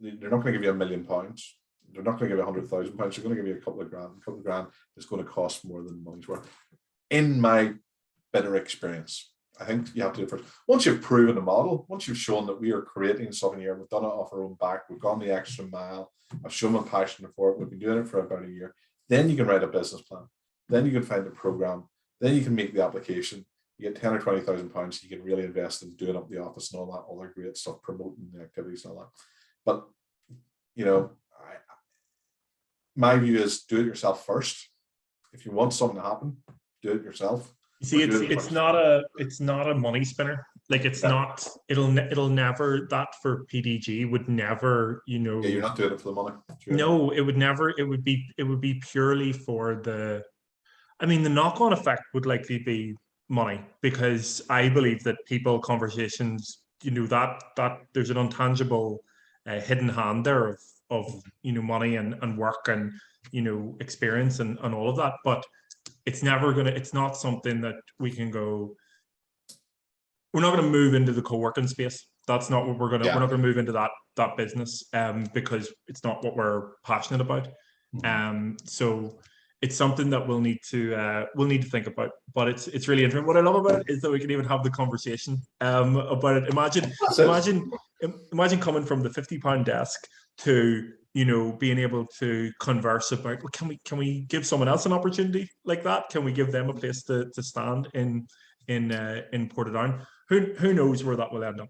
they're not going to give you £1 million. They're not going to give you £100,000. They're going to give you a couple of grand. A couple of grand is going to cost more than money's worth. In my bitter experience, I think you have to do it first. Once you've proven the model, once you've shown that we are creating something here, we've done it off our own back, we've gone the extra mile, I've shown my passion for it, we've been doing it for about a year, then you can write a business plan. Then you can find a program. Then you can make the application. You get 10 or 20,000 pounds. You can really invest in doing up the office and all that other great stuff, promoting the activities and all that. But my view is do it yourself first. If you want something to happen, do it yourself. See, it's not a money spinner. Like it's Yeah. not. It'll never. That for PDG would never. Yeah, you're not doing it for the money. True. No, it would never. It would be purely for the. I mean, the knock-on effect would likely be money because I believe that people conversations, that there's an intangible hidden hand there of money and work and experience and all of that. But it's not something that we can go. We're not going to move into the co-working space. That's not what we're going to. Yeah. We're not going to move into that business because it's not what we're passionate about. So it's something that we'll need to think about. But it's really interesting. What I love about it is that we can even have the conversation about it. Imagine coming from the £50 desk to being able to converse about, well, can we give someone else an opportunity like that? Can we give them a place to stand in co.down? Who knows where that will end up?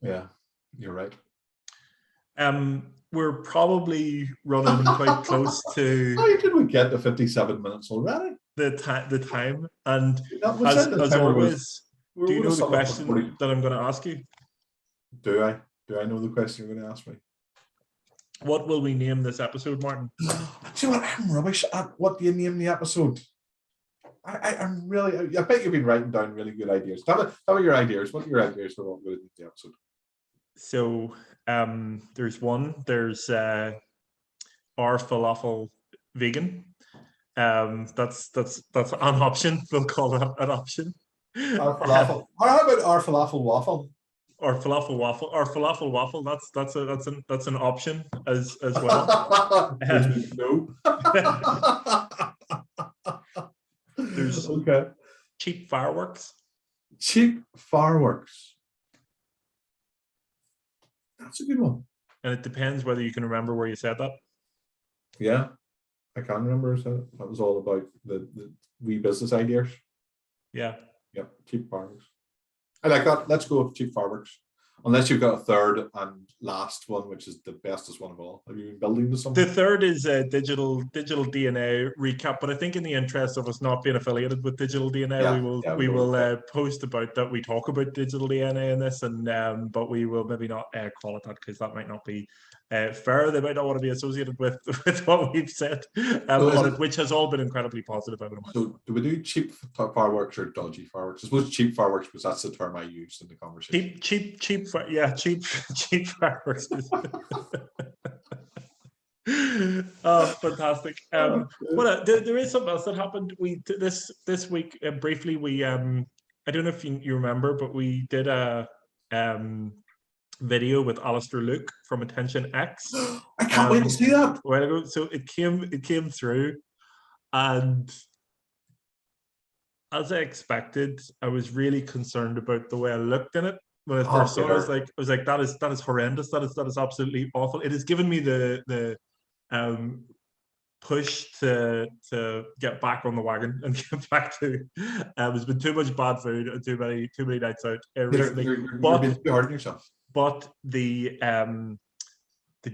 Yeah, you're right. We're probably running quite close to. How did we get to 57 minutes already? The time, and as always, do you know the question that I'm going to ask you? Do I know the question you're going to ask me? What will we name this episode, Martin? Do you know what? I'm rubbish at what do you name the episode? I'm really. I bet you've been writing down really good ideas. Tell me your ideas. What are your ideas for what we're going to name the episode? So, there's one. There's our falafel vegan. That's an option. We'll call that an option. Our falafel. How about our falafel waffle? Or falafel waffle. Or falafel waffle. That's an option as well. No. There's cheap fireworks. Cheap fireworks. That's a good one. And it depends whether you can remember where you said that. Yeah, I can remember. So that was all about the wee business ideas. Yeah. Yep. Cheap fireworks. I like that. Let's go with cheap fireworks. Unless you've got a third and last one, which is the bestest one of all. Have you been building to something? The third is a digital DNA recap, but I think in the interest of us not being affiliated with digital DNA, we will post about that. We talk about digital DNA in this, and but we will maybe not call it that because that might not be fair. They might not want to be associated with what we've said on it, which has all been incredibly positive. So do we do cheap fireworks or dodgy fireworks? I suppose cheap fireworks because that's the term I used in the conversation. Cheap fireworks. Oh, fantastic! There is something else that happened. We this week briefly. We I don't know if you remember, but we did a video with Alistair Luke from Attention X. I can't wait to see that. A while ago, so it came through, and as I expected, I was really concerned about the way I looked in it. When I first saw it, I was like, that is horrendous. That is absolutely awful. It has given me the push to get back on the wagon and get back to. There's been too much bad food and too many nights out recently. You're being too hard on yourself. But the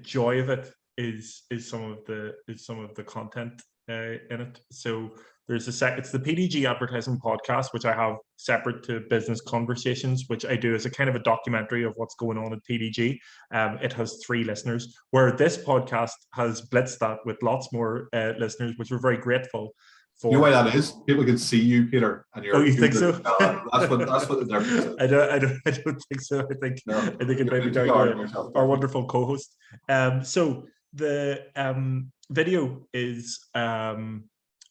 joy of it is some of the content in it. So there's it's the PDG advertising podcast, which I have separate to business conversations, which I do as a kind of a documentary of what's going on at PDG. It has 3 listeners, where this podcast has blitzed that with lots more listeners, which we're very grateful for. You know why that is? People can see you, Peter, and you're. Oh, you think so? That's what the difference is. I don't think so. I think it may be down to our wonderful co-host. So the video is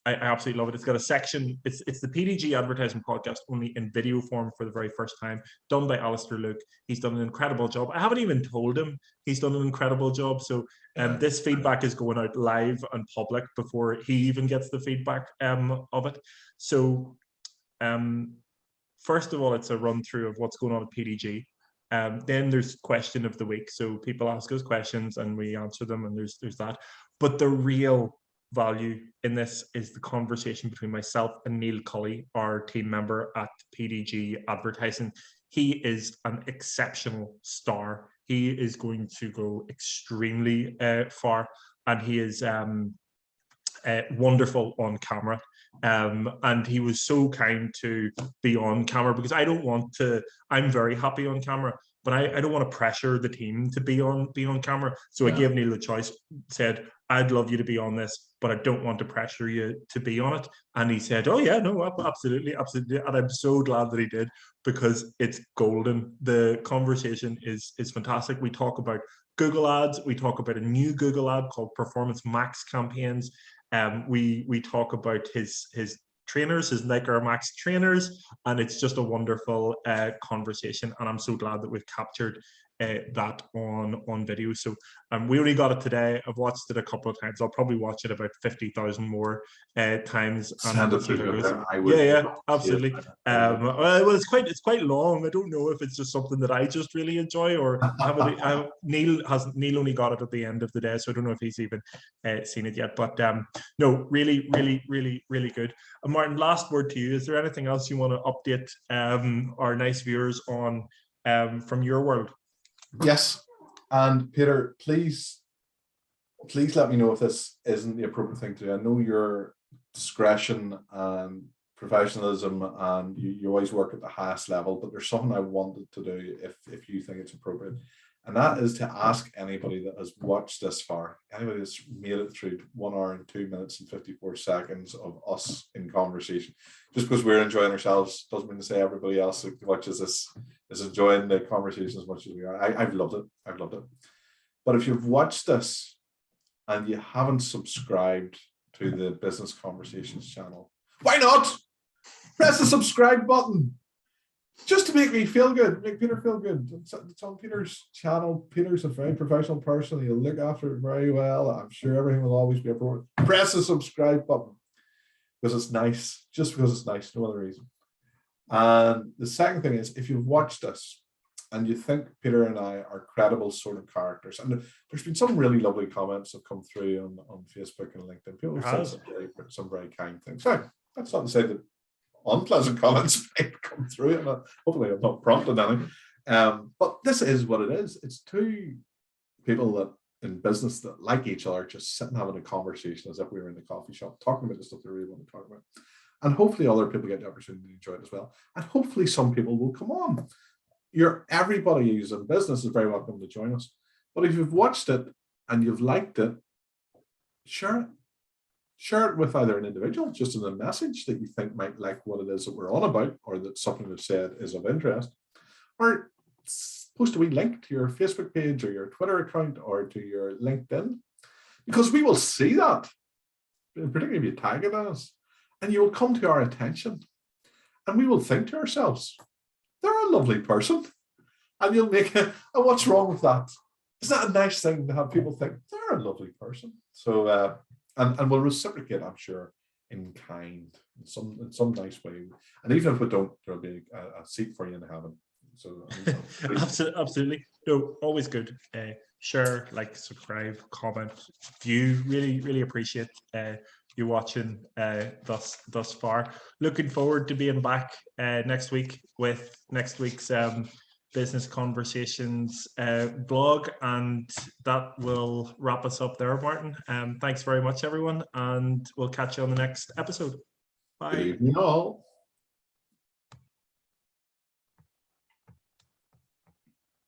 I absolutely love it. It's got a section. It's the PDG advertising podcast, only in video form for the very first time, done by Alistair Luke. He's done an incredible job. I haven't even told him he's done an incredible job. So this feedback is going out live and public before he even gets the feedback of it. So first of all, it's a run through of what's going on at PDG. Then there's question of the week. So people ask us questions and we answer them, and there's that. But the real value in this is the conversation between myself and Neil Cully, our team member at PDG Advertising. He is an exceptional star. He is going to go extremely far, and he is wonderful on camera. And he was so kind to be on camera, because I don't want to, I'm very happy on camera, but I don't want to pressure the team to be on camera. So I gave Neil the choice, said, I'd love you to be on this, but I don't want to pressure you to be on it. And he said, oh yeah, no, absolutely, absolutely. And I'm so glad that he did, because it's golden. The conversation is fantastic. We talk about Google ads. We talk about a new Google ad called Performance Max campaigns. We talk about his trainers, his Nike Air Max trainers, and it's just a wonderful conversation. And I'm so glad that we've captured that on video. So we only got it today. I've watched it a couple of times. I'll probably watch it about 50,000 more times. Send it through. Yeah, absolutely. Well, it's quite long. I don't know if it's just something that I just really enjoy, or Neil only got it at the end of the day, so I don't know if he's even seen it yet. But no, really, really, really, really good. Martin, last word to you. Is there anything else you want to update our nice viewers on from your world? Yes, and Peter, please let me know if this isn't the appropriate thing to do. I know your discretion and professionalism, and you always work at the highest level, but there's something I wanted to do if you think it's appropriate, and that is to ask anybody that has watched this far, anybody that's made it through 1 hour and 2 minutes and 54 seconds of us in conversation. Just because we're enjoying ourselves doesn't mean to say everybody else that watches this is enjoying the conversation as much as we are. I've loved it. I've loved it. But if you've watched this and you haven't subscribed to the Business Conversations channel, why not? Press the subscribe button. Just to make me feel good, make Peter feel good. It's on Peter's channel. Peter's a very professional person. He'll look after it very well. I'm sure everything will always be appropriate. Press the subscribe button because it's nice, just because it's nice, no other reason. And the second thing is, if you've watched us and you think Peter and I are credible sort of characters, and there's been some really lovely comments that come through on Facebook and LinkedIn. People have said some very kind things. So that's not to say that unpleasant comments might come through, and hopefully I'm not prompting anything. But this is what it is. It's two people that in business that like each other, just sitting having a conversation as if we were in the coffee shop, talking about the stuff they really want to talk about. And hopefully other people get the opportunity to enjoy it as well. And hopefully some people will come on. Everybody who's in business is very welcome to join us. But if you've watched it and you've liked it, share it. Share it with either an individual, just in a message that you think might like what it is that we're on about, or that something we've said is of interest, or post a wee link to your Facebook page or your Twitter account or to your LinkedIn, because we will see that, particularly if you tag it us, and you will come to our attention, and we will think to ourselves, they're a lovely person, and you'll make it, and what's wrong with that? Isn't that a nice thing to have people think they're a lovely person? So, and we'll reciprocate, I'm sure, in kind, in some nice way. And even if we don't, there'll be a seat for you in heaven. So absolutely, no, always good. Share, like, subscribe, comment, view. Really, really appreciate you watching thus far. Looking forward to being back next week with next week's Business Conversations blog, and that will wrap us up there, Martin. Thanks very much, everyone, and we'll catch you on the next episode. Bye. Good evening all.